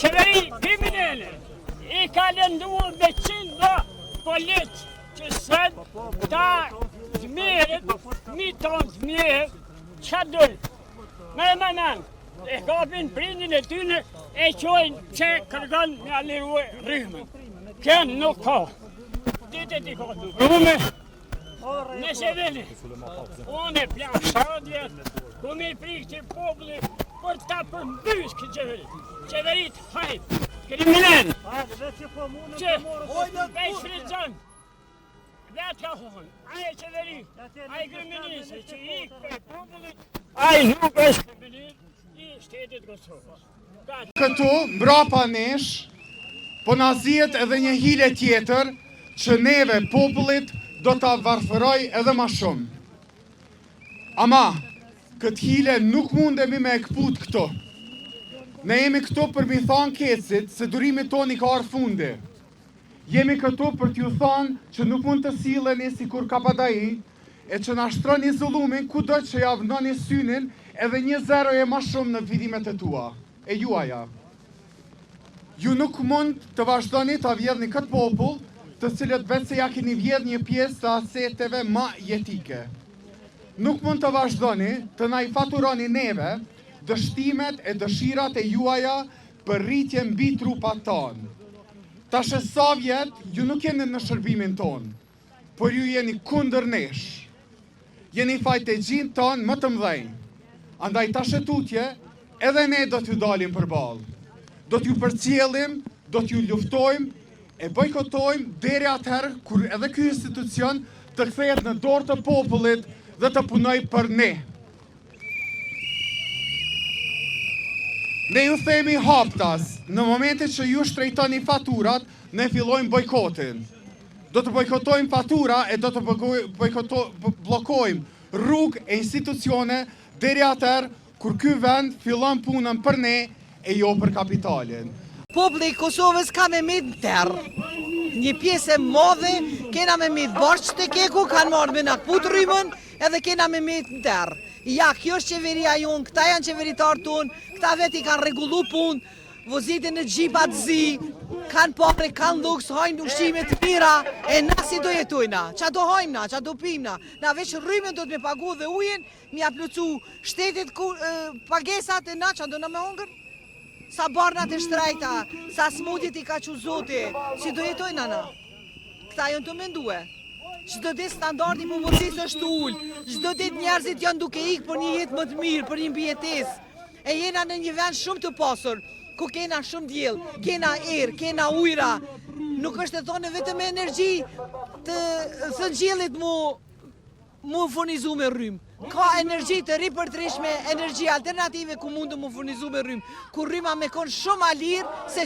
Qeveri kriminele I ka lënduar me qindra polic që sënë ta zmirët, mi tonë zmirët, qa dëllë. Me manan, e kapin prindin e tyne e qojnë që kërgan me alirue rrëmën. Kënë nuk ka. Ditet I ka të rrume, nëse veni. Unë e plan shadjet, ku mi prikë që populli për ta përmbys këtë qeveri. Qeverit hajt, kriminal, që e shfridzon, vetë ka honë, aje qeveri, aje kriminalisë, që I për popullit, aje nuk është kriminalisë I shtetit Kosovës. Këtu, mbrapa nesh, po na zihet edhe një hile tjetër, që neve popullit do ta varfëroj edhe ma shumë. Ama, këtë hile nuk mundemi me e këput këto. Ne jemi këtu për mi thonë kecit se durimi toni ka arë fundi. Jemi këtu për t'ju thonë që nuk mund të sileni si kur kapadai, e që na shtroni zullumin ku do që javnoni synin edhe 1-0 e ma shumë në vidimet e tua, e juaja. Ju nuk mund të vazhdoni të avjedhni këtë popull, të cilët vetë se ja keni vjedh një pjesë të aseteve ma jetike. Nuk mund të vazhdoni të na I faturoni neve dështimet e dëshirat e juaja për rritje mbi trupat tonë. Tashe sa vjet, ju nuk jeni në shërbimin tonë, por ju jeni kundër nesh. Jeni fajtegjin tonë më të mdhej. Andaj tashe tutje, edhe ne do t'ju dalim për balë. Do t'ju përcjellim, do t'ju luftojmë, e bojkotojmë deri atëherë kur edhe ky institucion të kthehet në dorë të popullit dhe të punoj për ne. Ne ju themi haptas, në momentin që ju shtrejtoni faturat, ne fillojmë bojkotin. Do të bojkotojmë fatura e do të blokojmë rrugë e institucione deri atëherë kur ky vend fillon punën për ne e jo për kapitalin. Populli I Kosovës ka me mit terë. Një pjesë e modhe, kena me mit borç të keku, kanë marrë me në kput rrymën, edhe kena me mit në terë. Ja, kjo është qeveria jonë, këta janë qeveritarë tonë, këta veti kanë regullu punë, vozitin në gjipat zi, kanë pare, kanë luks, hajnë ushqime të mira, e na si do jetojna, qa do hajmna, qa do pimna, na veç rrymën do të me pagu dhe ujen, mi aplucu shtetit pagesat e na qa do na me hongër? Sa barnat e shtrejta, sa smudit I ka që zoti, si do jetojna na? Këta jonë të mendue. Çdo ditë standardi popullsisë është ullë, çdo ditë njerëzit janë duke ikë për një jetë më të mirë, për një mbijetesë. E jena në një vend shumë të pasur, ku kena shumë diell, kena erë, kena ujra. Nuk është e thonë vetëm energji të thëngjillit mu furnizu me rrymë. Ka energji të ripërtrishme, energji alternative ku mund të mu furnizu me rrymë, ku rryma me konë shumë a lirë se